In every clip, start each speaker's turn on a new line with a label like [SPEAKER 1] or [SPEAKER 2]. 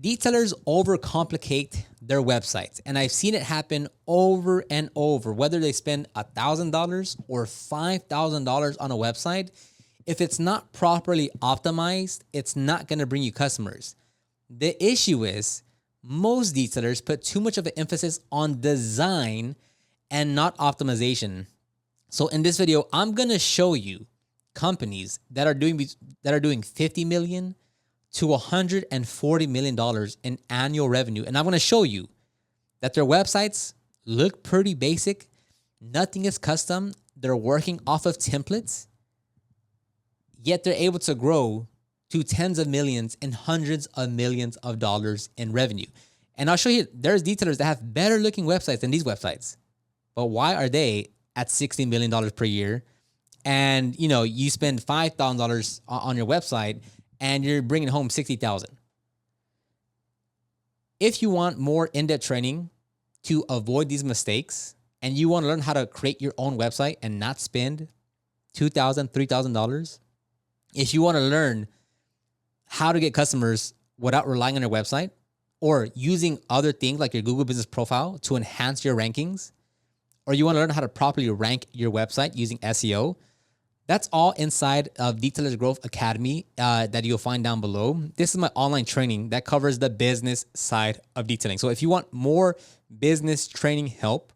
[SPEAKER 1] Detailers overcomplicate their websites, and I've seen it happen over and over. Whether they spend $1,000 or $5,000 on a website, if it's not properly optimized, it's not going to bring you customers. The issue is most detailers put too much of an emphasis on design and not optimization. So in this video, I'm going to show you companies that are doing $50 million to $140 million in annual revenue. And I'm going to show you that their websites look pretty basic. Nothing is custom. They're working off of templates, yet they're able to grow to tens of millions and hundreds of millions of dollars in revenue. And I'll show you, there's detailers that have better looking websites than these websites. But why are they at $60 million per year? And you spend $5,000 on your website and you're bringing home $60,000. If you want more in-depth training to avoid these mistakes, and you want to learn how to create your own website and not spend $2,000, $3,000, if you want to learn how to get customers without relying on your website or using other things like your Google Business Profile to enhance your rankings, or you want to learn how to properly rank your website using SEO, that's all inside of Detailers Growth Academy that you'll find down below. This is my online training that covers the business side of detailing. So if you want more business training help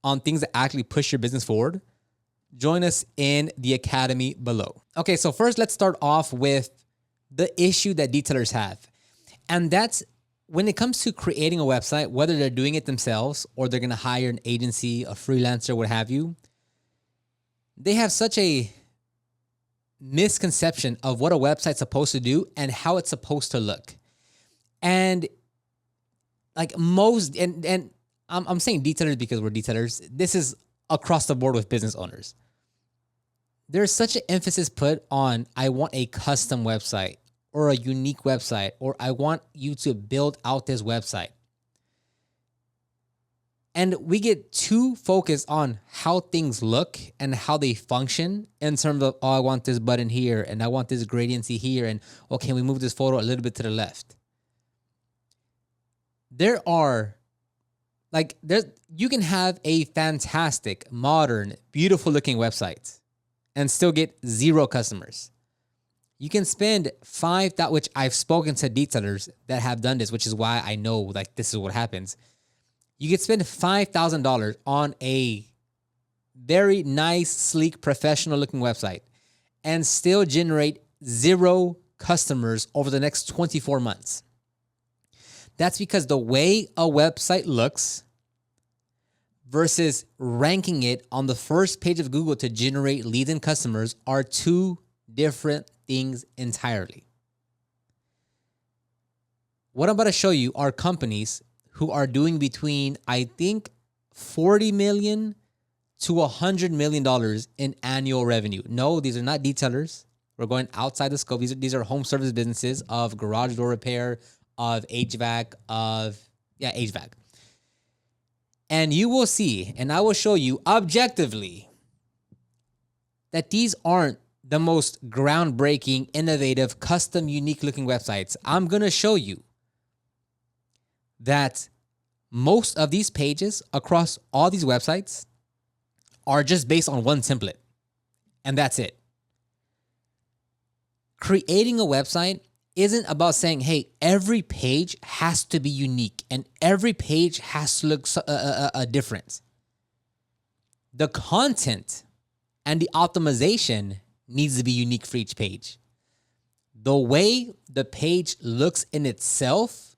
[SPEAKER 1] on things that actually push your business forward, join us in the academy below. Okay, so first let's start off with the issue that detailers have. And that's when it comes to creating a website, whether they're doing it themselves or they're going to hire an agency, a freelancer, what have you, they have such a misconception of what a website's supposed to do and how it's supposed to look. And like most, and I'm saying detailers because we're detailers. This is across the board with business owners. There's such an emphasis put on, I want a custom website or a unique website, or I want you to build out this website. And we get too focused on how things look and how they function in terms of, oh, I want this button here and I want this gradiency here. And okay, we move this photo a little bit to the left. You can have a fantastic, modern, beautiful looking website and still get 0 customers. You can spend $5,000, which I've spoken to detailers that have done this, which is why I know like this is what happens. You could spend $5,000 on a very nice, sleek, professional looking website and still generate 0 customers over the next 24 months. That's because the way a website looks versus ranking it on the first page of Google to generate leads and customers are 2 different things entirely. What I'm about to show you are companies who are doing between, I think, $40 million to $100 million in annual revenue. No, these are not detailers. We're going outside the scope. These are home service businesses of garage door repair, of HVAC, HVAC. And you will see, and I will show you objectively, that these aren't the most groundbreaking, innovative, custom, unique looking websites. I'm going to show you that most of these pages across all these websites are just based on one template, and that's it. Creating a website isn't about saying, hey, every page has to be unique and every page has to look different. The content and the optimization needs to be unique for each page. The way the page looks in itself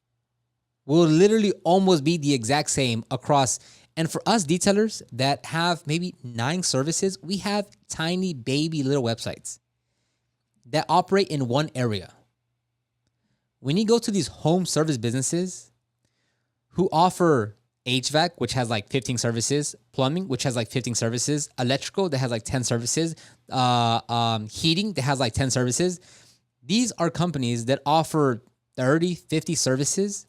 [SPEAKER 1] will literally almost be the exact same across. And for us detailers that have maybe 9 services, we have tiny baby little websites that operate in one area. When you go to these home service businesses who offer HVAC, which has like 15 services, plumbing, which has like 15 services, electrical that has like 10 services, heating that has like 10 services, these are companies that offer 30, 50 services.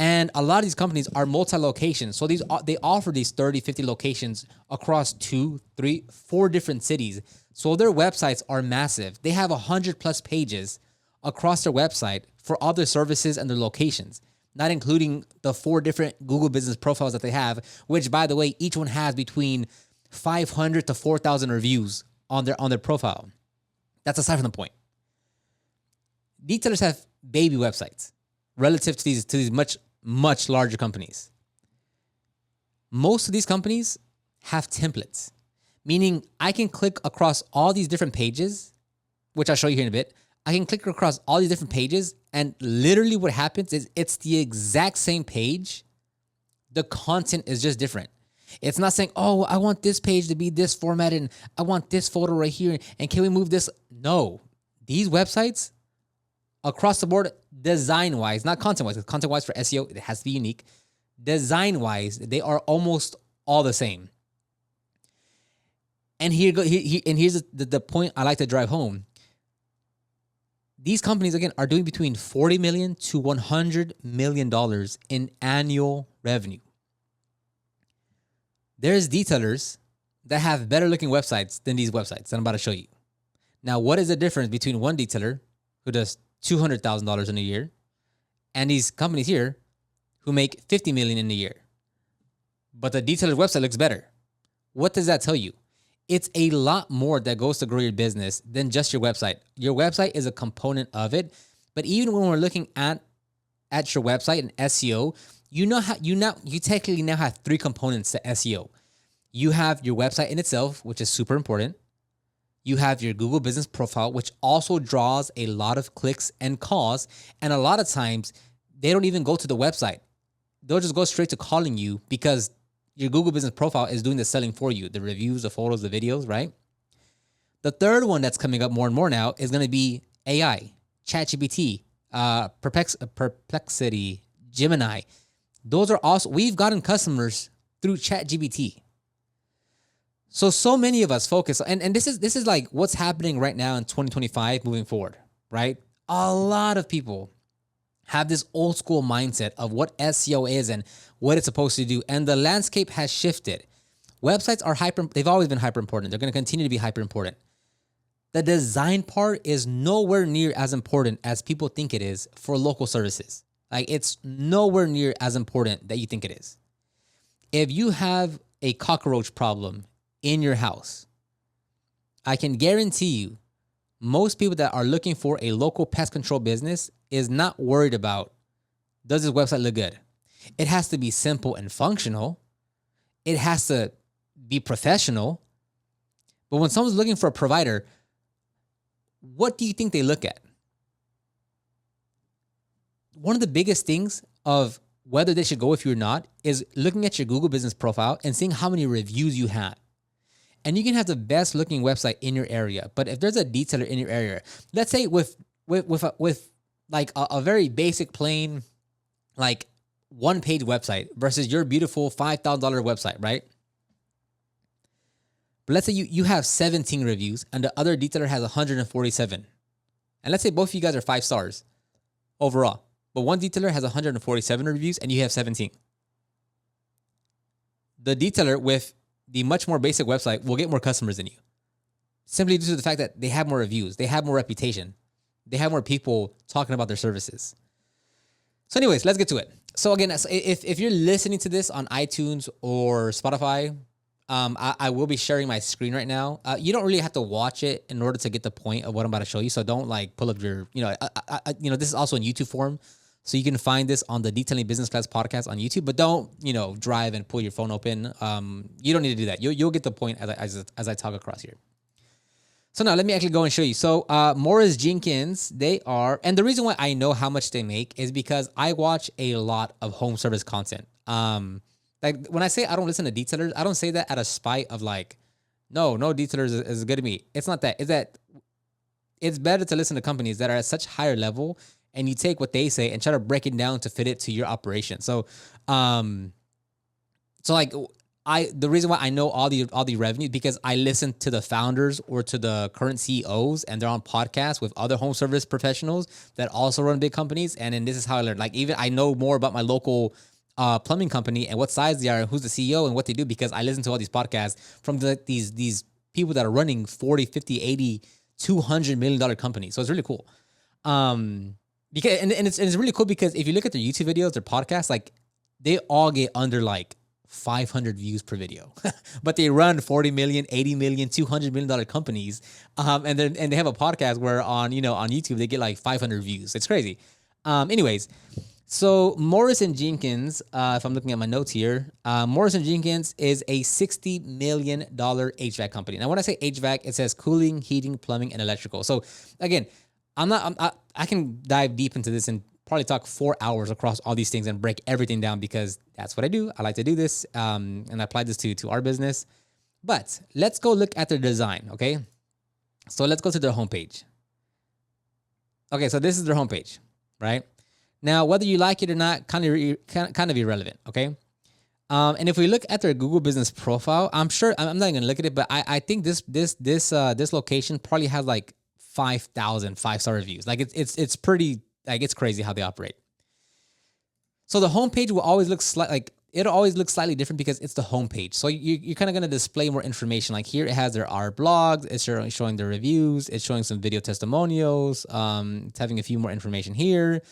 [SPEAKER 1] And a lot of these companies are multi-location. So they offer these 30, 50 locations across 2, 3, 4 different cities. So their websites are massive. They have 100 plus pages across their website for all their services and their locations, not including the 4 different Google business profiles that they have, which by the way, each one has between 500 to 4,000 reviews on their profile. That's aside from the point. Detailers have baby websites relative to these much larger companies. Most of these companies have templates, meaning I can click across all these different pages, which I'll show you here in a bit. I can click across all these different pages, and literally what happens is it's the exact same page. The content is just different. It's not saying, oh, I want this page to be this format and I want this photo right here, and can we move this? No. These websites across the board, design-wise, not content-wise, because content-wise for SEO, it has to be unique. Design-wise, they are almost all the same. And here's the point I like to drive home. These companies, again, are doing between $40 million to $100 million in annual revenue. There's detailers that have better looking websites than these websites that I'm about to show you. Now, what is the difference between one detailer who does $200,000 in a year and these companies here who make $50 million in a year? But the detailer's website looks better. What does that tell you? It's a lot more that goes to grow your business than just your website. Your website is a component of it. But even when we're looking at your website and SEO, you technically now have 3 components to SEO. You have your website in itself, which is super important. You have your Google business profile, which also draws a lot of clicks and calls. And a lot of times they don't even go to the website. They'll just go straight to calling you because your Google business profile is doing the selling for you, the reviews, the photos, the videos, right? The third one that's coming up more and more now is going to be AI, ChatGPT, Perplexity, Gemini. Those are also, we've gotten customers through ChatGPT. So many of us focus, and this is like what's happening right now in 2025 moving forward, right? A lot of people have this old school mindset of what SEO is and what it's supposed to do. And the landscape has shifted. Websites are they've always been hyper important. They're going to continue to be hyper important. The design part is nowhere near as important as people think it is for local services. Like, it's nowhere near as important that you think it is. If you have a cockroach problem in your house, I can guarantee you most people that are looking for a local pest control business is not worried about, does this website look good? It has to be simple and functional. It has to be professional. But when someone's looking for a provider, what do you think they look at? One of the biggest things of whether they should go with you or not is looking at your Google business profile and seeing how many reviews you have. And you can have the best looking website in your area, but if there's a detailer in your area, let's say with like a very basic, plain, like 1-page website versus your beautiful $5,000 website, right? But let's say you have 17 reviews and the other detailer has 147. And let's say both of you guys are 5 stars overall, but one detailer has 147 reviews and you have 17. The detailer with the much more basic website will get more customers than you, simply due to the fact that they have more reviews, they have more reputation, they have more people talking about their services. So anyways, let's get to it. So again, if you're listening to this on iTunes or Spotify, I will be sharing my screen right now. You don't really have to watch it in order to get the point of what I'm about to show you. So don't like pull up your, this is also in YouTube form. So you can find this on the Detailing Business Class podcast on YouTube, but don't, drive and pull your phone open. You don't need to do that. You'll get the point as I talk across here. So now let me actually go and show you. So Morris Jenkins, they are, and the reason why I know how much they make is because I watch a lot of home service content. Like when I say I don't listen to detailers, I don't say that out of spite of like, no detailers is good to me. It's not that. It's that it's better to listen to companies that are at such higher level and you take what they say and try to break it down to fit it to your operation. So, the reason why I know all the revenue because I listen to the founders or to the current CEOs and they're on podcasts with other home service professionals that also run big companies. And then this is how I learned. Like even I know more about my local plumbing company and what size they are, and who's the CEO and what they do because I listen to all these podcasts from these people that are running 40, 50, 80, $200 million companies. So it's really cool. Because it's really cool because if you look at their YouTube videos, their podcasts, like they all get under like 500 views per video, but they run 40 million, 80 million, $200 million companies. And they have a podcast where on YouTube, they get like 500 views. It's crazy. Anyways, so Morris and Jenkins, if I'm looking at my notes here, Morris and Jenkins is a $60 million HVAC company. Now, when I say HVAC, it says cooling, heating, plumbing, and electrical. So again, I can dive deep into this and probably talk 4 hours across all these things and break everything down because that's what I do. I like to do this, and I apply this to our business. But let's go look at their design, okay? So let's go to their homepage. Okay, so this is their homepage, right? Now, whether you like it or not, kind of irrelevant, okay? And if we look at their Google Business Profile, I'm not going to look at it, but I think this location probably has like 5,000 5-star reviews. Like it's pretty, like it's crazy how they operate. So the homepage will always look it'll always look slightly different because it's the homepage. So you're kind of going to display more information. Like here it has their our blogs, it's showing their reviews, it's showing some video testimonials, it's having a few more information here.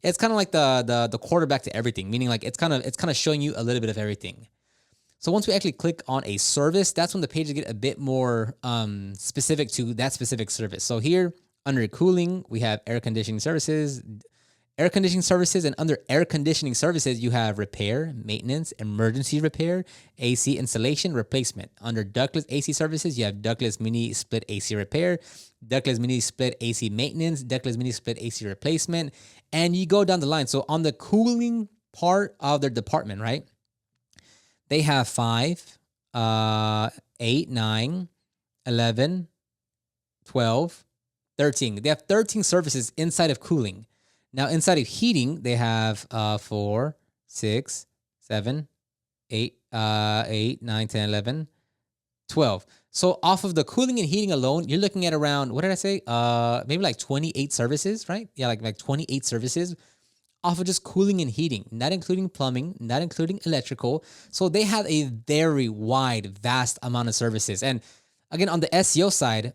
[SPEAKER 1] It's kind of like the quarterback to everything, meaning like it's kind of showing you a little bit of everything. So once we actually click on a service, that's when the pages get a bit more specific to that specific service. So here under cooling, we have air conditioning services, and under air conditioning services, you have repair, maintenance, emergency repair, AC installation, replacement. Under ductless AC services, you have ductless mini split AC repair, ductless mini split AC maintenance, ductless mini split AC replacement, and you go down the line. So on the cooling part of their department, right? They have 5, 8, 9, 11, 12, 13. They have 13 services inside of cooling. Now, inside of heating, they have 4, 6, 7, 8, 9, 10, 11, 12. So off of the cooling and heating alone, you're looking at around, what did I say? Maybe like 28 services, right? Yeah, like 28 services off of just cooling and heating, not including plumbing, not including electrical. So they have a very wide, vast amount of services. And again, on the SEO side,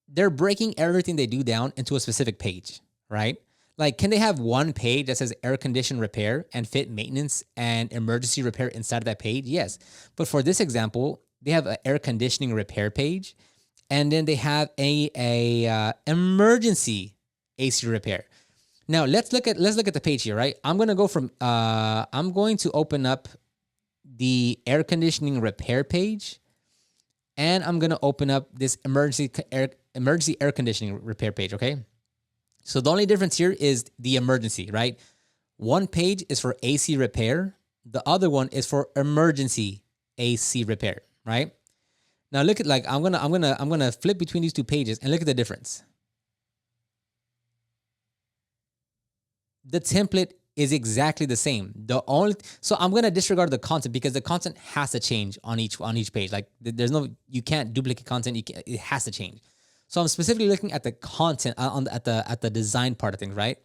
[SPEAKER 1] they're breaking everything they do down into a specific page, right? Like, can they have one page that says air condition repair and fit maintenance and emergency repair inside of that page? Yes. But for this example, they have an air conditioning repair page, and then they have a emergency AC repair. Now let's look at the page here, right? I'm going to open up the air conditioning repair page, and I'm going to open up this emergency air conditioning repair page, okay? So the only difference here is the emergency, right? One page is for AC repair, the other one is for emergency AC repair, right? Now look at, like, I'm going to flip between these two pages and look at the difference. The template is exactly the same. So I'm gonna disregard the content because the content has to change on each page. Like you can't duplicate content. It has to change. So I'm specifically looking at the content at the design part of things, right?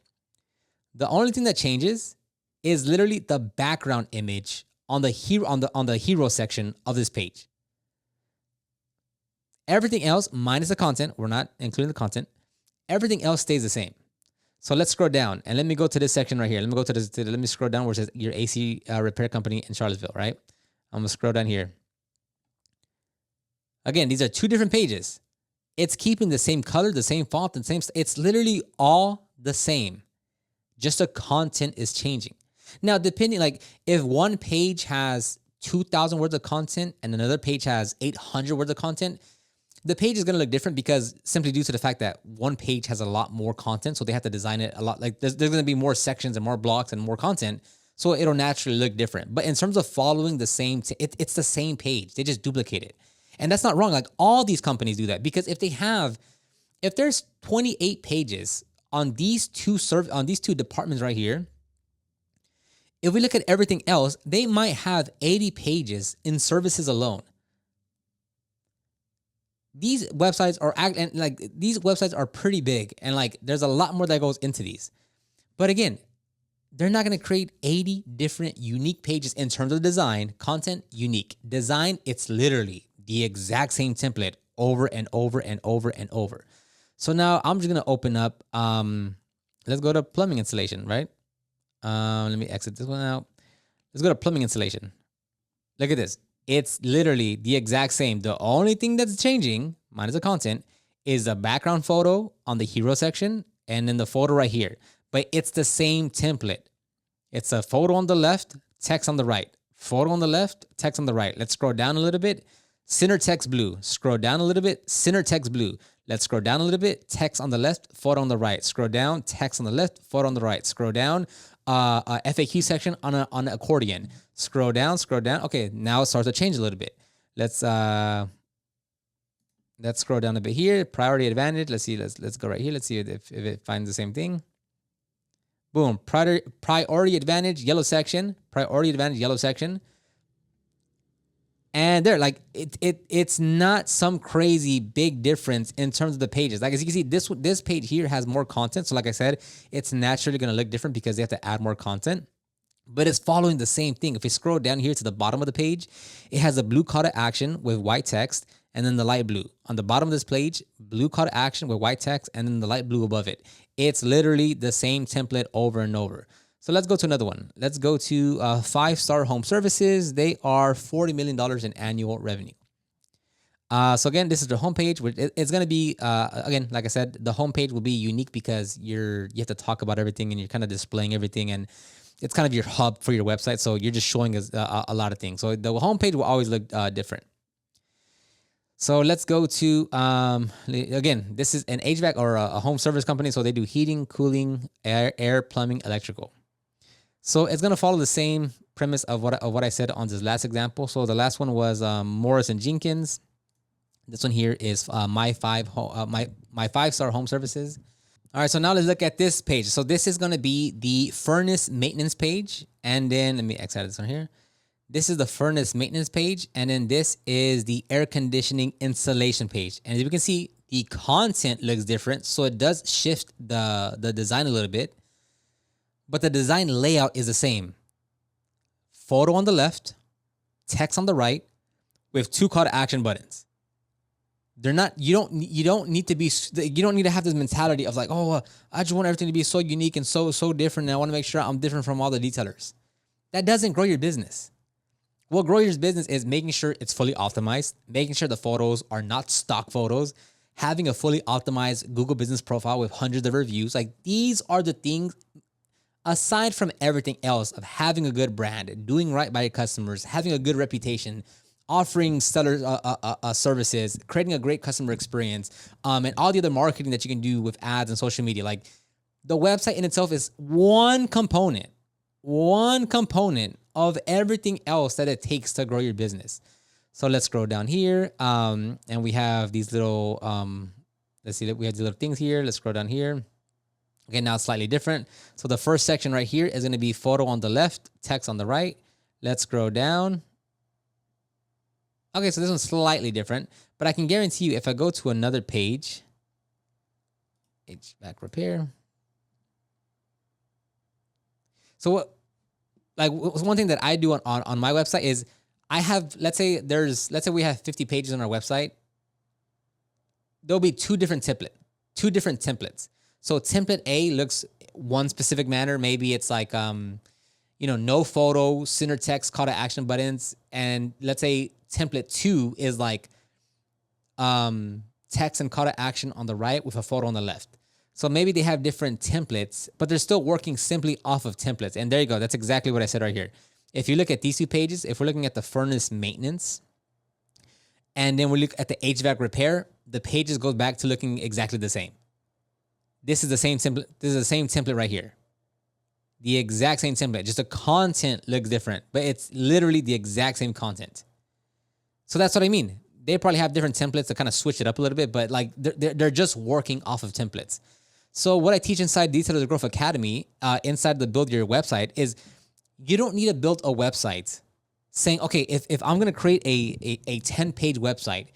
[SPEAKER 1] The only thing that changes is literally the background image on the hero section of this page. Everything else minus the content, we're not including the content. Everything else stays the same. So let's scroll down and let me go to this section right here. Let me scroll down where it says your AC repair company in Charlottesville, right? I'm gonna scroll down here. Again, these are two different pages. It's keeping the same color, the same font, the same. It's literally all the same. Just the content is changing. Now, depending, like if one page has 2,000 words of content and another page has 800 words of content, the page is going to look different because simply due to the fact that one page has a lot more content. So they have to design it a lot. Like there's going to be more sections and more blocks and more content. So it'll naturally look different. But in terms of following the same, it's the same page. They just duplicate it. And that's not wrong. Like all these companies do that because if there's 28 pages on these two departments right here, if we look at everything else, they might have 80 pages in services alone. These websites are pretty big, and like there's a lot more that goes into these. But again, they're not going to create 80 different unique pages in terms of design, content, unique. Design, it's literally the exact same template over and over and over and over. So now I'm just gonna open up. Let's go to plumbing installation, right? Let me exit this one out. Let's go to plumbing installation. Look at this. It's literally the exact same. The only thing that's changing, minus the content, is the background photo on the hero section and then the photo right here. But it's the same template. It's a photo on the left, text on the right. Photo on the left, text on the right. Let's scroll down a little bit. Center text blue. Scroll down a little bit. Center text blue. Let's scroll down a little bit. Text on the left, photo on the right. Scroll down. Text on the left, photo on the right. Scroll down. FAQ section on an accordion. Scroll down. Scroll down. Okay, now it starts to change a little bit. Let's scroll down a bit here. Priority advantage. Let's see. Let's go right here. Let's see if it finds the same thing. Boom. Priority advantage, yellow section. Priority advantage, yellow section. And there, like it's not some crazy big difference in terms of the pages. Like as you can see, this page here has more content. So like I said, it's naturally going to look different because they have to add more content. But it's following the same thing. If we scroll down here to the bottom of the page, it has a blue call to action with white text and then the light blue. On the bottom of this page, blue call to action with white text and then the light blue above it. It's literally the same template over and over. So let's go to another one. Let's go to 5-Star Home Services. They are $40 million in annual revenue. So again, this is the homepage. It's going to be, again, like I said, the homepage will be unique because you have to talk about everything and you're kind of displaying everything, and it's kind of your hub for your website. So you're just showing us a lot of things. So the homepage will always look different. So let's go to, again, this is an HVAC or a home service company. So they do heating, cooling, air, plumbing, electrical. So it's going to follow the same premise of what I said on this last example. So the last one was Morris and Jenkins. This one here is my 5-Star Home Services. All right, so now let's look at this page. So this is going to be the furnace maintenance page. And then let me exit this one here. This is the furnace maintenance page. And then this is the air conditioning installation page. And as you can see, the content looks different. So it does shift the design a little bit. But the design layout is the same. Photo on the left, text on the right, with 2 call to action buttons. They're not. You don't need to be. You don't need to have this mentality of like, oh, I just want everything to be so unique and so different, and I want to make sure I'm different from all the detailers. That doesn't grow your business. What grows your business is making sure it's fully optimized, making sure the photos are not stock photos, having a fully optimized Google Business Profile with hundreds of reviews. Like these are the things. Aside from everything else of having a good brand, doing right by your customers, having a good reputation, offering stellar services, creating a great customer experience, and all the other marketing that you can do with ads and social media. Like the website in itself is one component of everything else that it takes to grow your business. So let's scroll down here. And we have these little, let's see, we have these little things here. Let's scroll down here. Okay, now it's slightly different. So the first section right here is going to be photo on the left, text on the right. Let's scroll down. Okay, so this one's slightly different, but I can guarantee you if I go to another page, HVAC repair. So one thing that I do on my website is I have, let's say we have 50 pages on our website. There'll be two different templates. So template A looks one specific manner. Maybe it's like, no photo, center text, call to action buttons. And let's say template 2 is like text and call to action on the right with a photo on the left. So maybe they have different templates, but they're still working simply off of templates. And there you go. That's exactly what I said right here. If you look at these 2 pages, if we're looking at the furnace maintenance, and then we look at the HVAC repair, the pages go back to looking exactly the same. This is the same template. This is the same template right here. The exact same template. Just the content looks different, but it's literally the exact same content. So that's what I mean. They probably have different templates to kind of switch it up a little bit, but like they're just working off of templates. So what I teach inside Detailers Growth Academy, inside the Build Your Website, is you don't need to build a website saying, okay, if I'm going to create a 10-page website,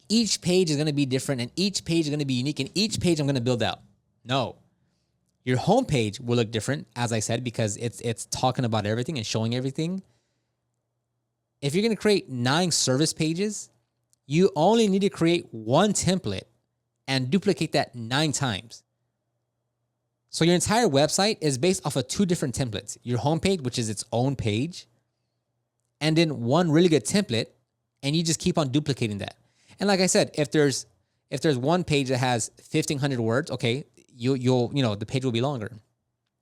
[SPEAKER 1] each page is going to be different and each page is going to be unique and each page I'm going to build out. No, your homepage will look different, as I said, because it's talking about everything and showing everything. If you're going to create 9 service pages, you only need to create one template and duplicate that 9 times. So your entire website is based off of 2 different templates. Your homepage, which is its own page, and then one really good template, and you just keep on duplicating that. And like I said, if there's one page that has 1,500 words, okay, the page will be longer.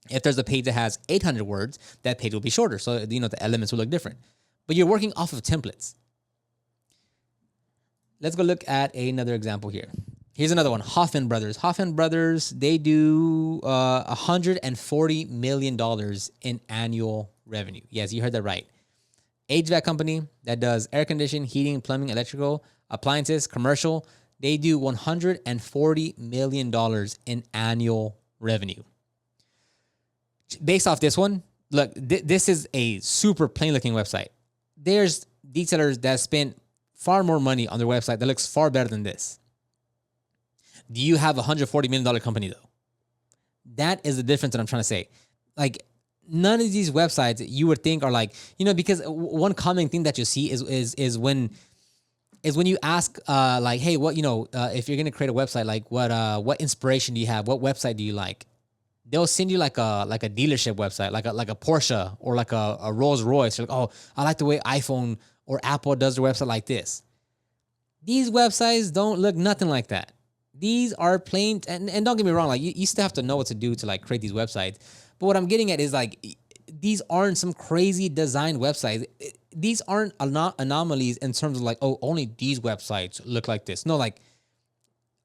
[SPEAKER 1] If there's a page that has 800 words, that page will be shorter. So, the elements will look different. But you're working off of templates. Let's go look at another example here. Here's another one, Hoffman Brothers. Hoffman Brothers, they do $140 million in annual revenue. Yes, you heard that right. HVAC company that does air conditioning, heating, plumbing, electrical, appliances, commercial. They do $140 million in annual revenue. Based off this one, look, this is a super plain looking website. There's detailers that spend far more money on their website that looks far better than this. Do you have a $140 million company though? That is the difference that I'm trying to say. Like, none of these websites you would think are like, because one common thing that you see is when you ask like, hey, what, if you're gonna create a website, like what inspiration do you have? What website do you like? They'll send you like a dealership website, like a Porsche or like a Rolls Royce. You're like, oh, I like the way iPhone or Apple does their website like this. These websites don't look nothing like that. These are plain, and don't get me wrong, like you still have to know what to do to like create these websites. But what I'm getting at is like, these aren't some crazy design websites. These aren't anomalies in terms of like, oh, only these websites look like this. No, like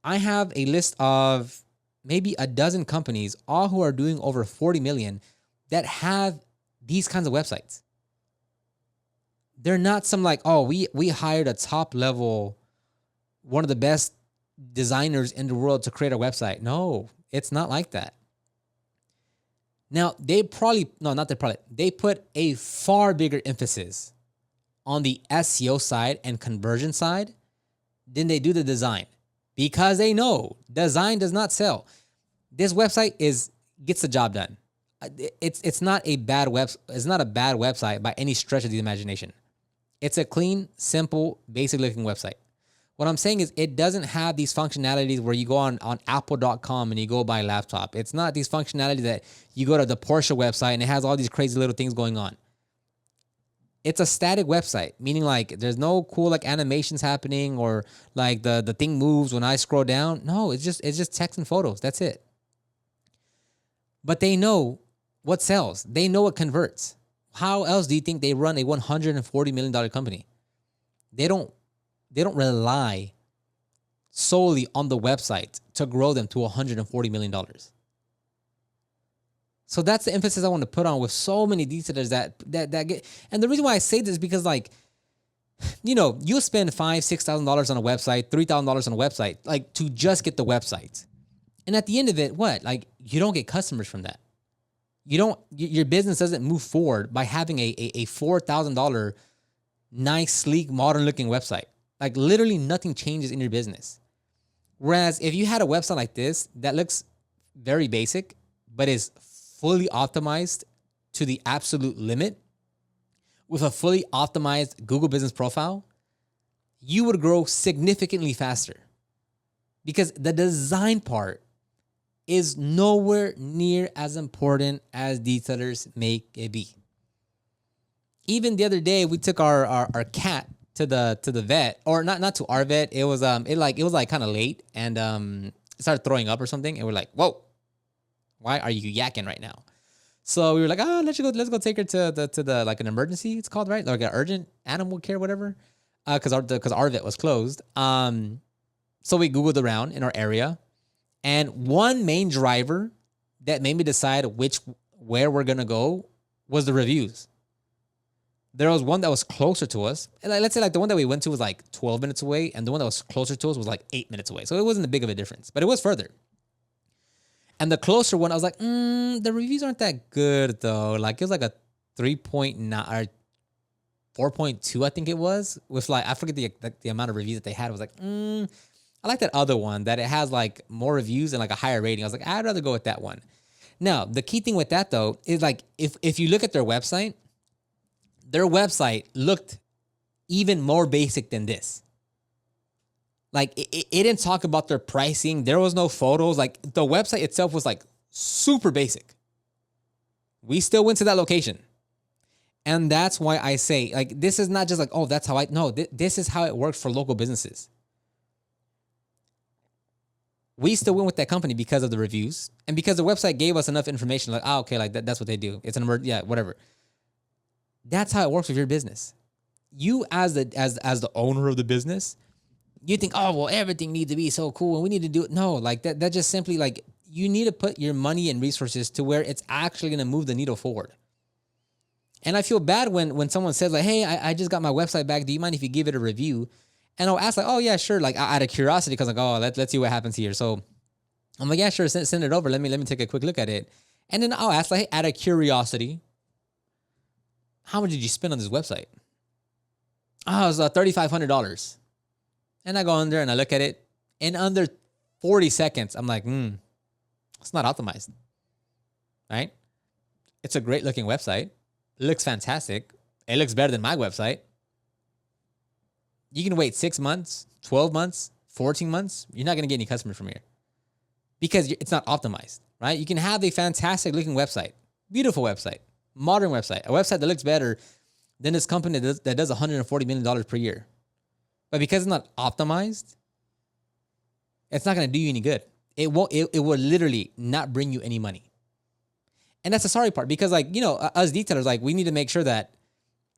[SPEAKER 1] I have a list of maybe a dozen companies, all who are doing over 40 million, that have these kinds of websites. They're not some like, oh, we hired a top level, one of the best designers in the world to create a website. No, it's not like that. Now, they put a far bigger emphasis on the SEO side and conversion side than they do the design, because they know design does not sell. This website gets the job done. It's not a bad website by any stretch of the imagination. It's a clean, simple, basic looking website. What I'm saying is it doesn't have these functionalities where you go on apple.com and you go buy a laptop. It's not these functionalities that you go to the Porsche website and it has all these crazy little things going on. It's a static website, meaning like there's no cool like animations happening or like the thing moves when I scroll down. No, it's just text and photos. That's it. But they know what sells. They know what converts. How else do you think they run a $140 million company? They don't rely solely on the website to grow them to $140 million. So that's the emphasis I want to put on with so many detailers that get. And the reason why I say this is because, like, you'll spend $5,000-$6,000 on a website, $3,000 on a website, like to just get the website. And at the end of it, what? Like, you don't get customers from that. Your business doesn't move forward by having a $4,000 nice, sleek, modern looking website. Like, literally nothing changes in your business. Whereas if you had a website like this that looks very basic, but is fully optimized to the absolute limit with a fully optimized Google Business Profile, you would grow significantly faster, because the design part is nowhere near as important as detailers make it be. Even the other day, we took our cat to the vet, or not to our vet. It was kind of late, and it started throwing up or something, and we're like, whoa, why are you yakking right now? So we were like, let's go take her to the like an emergency, it's called, right? Like an urgent animal care, whatever. Because our vet was closed. So we Googled around in our area, and one main driver that made me decide where we're gonna go was the reviews. There was one that was closer to us. And let's say like the one that we went to was like 12 minutes away, and the one that was closer to us was like 8 minutes away. So it wasn't a big of a difference, but it was further. And the closer one, I was like, the reviews aren't that good though. Like, it was like a 3.9 or 4.2, I think it was. With like, I forget the amount of reviews that they had. I was like, I like that other one that it has like more reviews and like a higher rating. I was like, I'd rather go with that one. Now, the key thing with that though is like, if you look at their website looked even more basic than this. Like it didn't talk about their pricing. There was no photos. Like the website itself was like super basic. We still went to that location. And that's why I say, like, this is not just like, oh, that's how no, this is how it works for local businesses. We still went with that company because of the reviews and because the website gave us enough information. Like, okay, like that's what they do. It's an emergency, yeah, whatever. That's how it works with your business. You as the owner of the business, you think, oh, well, everything needs to be so cool and we need to do it. No, like that just simply like you need to put your money and resources to where it's actually going to move the needle forward. And I feel bad when someone says like, hey, I just got my website back. Do you mind if you give it a review? And I'll ask like, oh yeah, sure. Like out of curiosity, because like, oh, let's see what happens here. So I'm like, yeah, sure. Send it over. Let me take a quick look at it. And then I'll ask like, hey, out of curiosity, how much did you spend on this website? Oh, it was $3,500. And I go in there and I look at it. In under 40 seconds, I'm like, it's not optimized. Right? It's a great looking website. It looks fantastic. It looks better than my website. You can wait 6 months, 12 months, 14 months. You're not going to get any customers from here because it's not optimized, right? You can have a fantastic looking website, beautiful website, modern website, a website that looks better than this company that does $140 million per year. But because it's not optimized, it's not going to do you any good. It won't. It will literally not bring you any money. And that's the sorry part because, like, us detailers, like, we need to make sure that,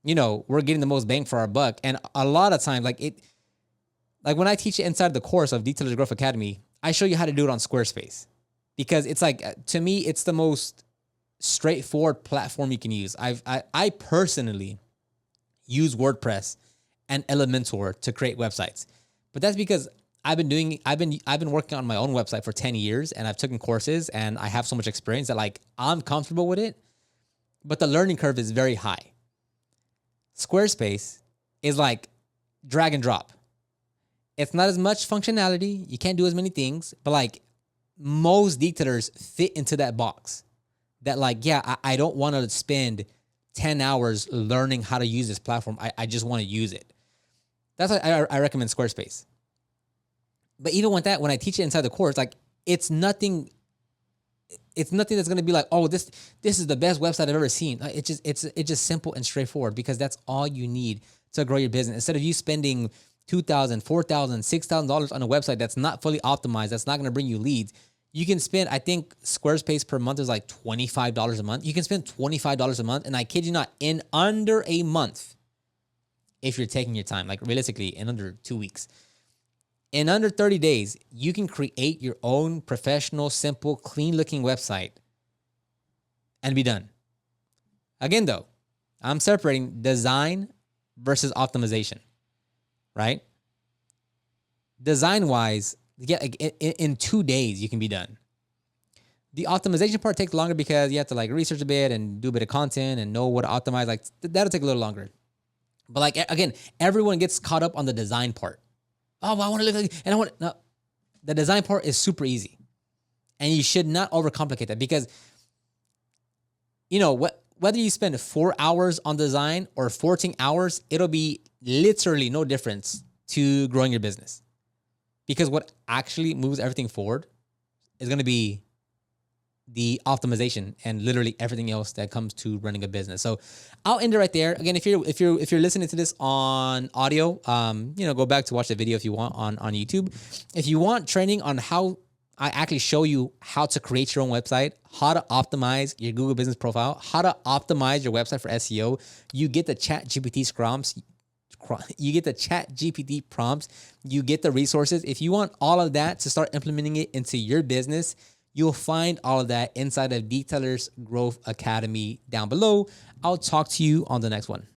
[SPEAKER 1] we're getting the most bang for our buck. And a lot of times, like when I teach it inside the course of Detailers Growth Academy, I show you how to do it on Squarespace because it's like, to me, it's the most straightforward platform you can use. I personally use WordPress and Elementor to create websites, but that's because I've been working on my own website for 10 years and I've taken courses and I have so much experience that like I'm comfortable with it, but the learning curve is very high. Squarespace is like drag and drop. It's not as much functionality. You can't do as many things, but like most detailers fit into that box that like, yeah, I don't want to spend 10 hours learning how to use this platform. I just want to use it. That's why I recommend Squarespace. But even with that, when I teach it inside the course, like it's nothing that's going to be like, oh, this is the best website I've ever seen. It's just simple and straightforward because that's all you need to grow your business. Instead of you spending $2,000, $4,000, $6,000 on a website that's not fully optimized, that's not going to bring you leads, you can spend, I think Squarespace per month is like $25 a month. You can spend $25 a month. And I kid you not, in under a month, if you're taking your time, like realistically in under 2 weeks, in under 30 days, you can create your own professional, simple, clean-looking website and be done. Again, though, I'm separating design versus optimization, right? Design-wise, yeah, in 2 days, you can be done. The optimization part takes longer because you have to like research a bit and do a bit of content and know what to optimize. Like that'll take a little longer. But like, again, everyone gets caught up on the design part. Oh, well, I want to look like, and I want no. The design part is super easy, and you should not overcomplicate that because, whether you spend 4 hours on design or 14 hours, it'll be literally no difference to growing your business. Because what actually moves everything forward is going to be the optimization and literally everything else that comes to running a business. So I'll end it right there. Again, if you're listening to this on audio, go back to watch the video if you want on YouTube. If you want training on how I actually show you how to create your own website, how to optimize your Google Business Profile, how to optimize your website for SEO, you get the ChatGPT prompts. You get the ChatGPT prompts. You get the resources. If you want all of that to start implementing it into your business, you'll find all of that inside of Detailers Growth Academy down below. I'll talk to you on the next one.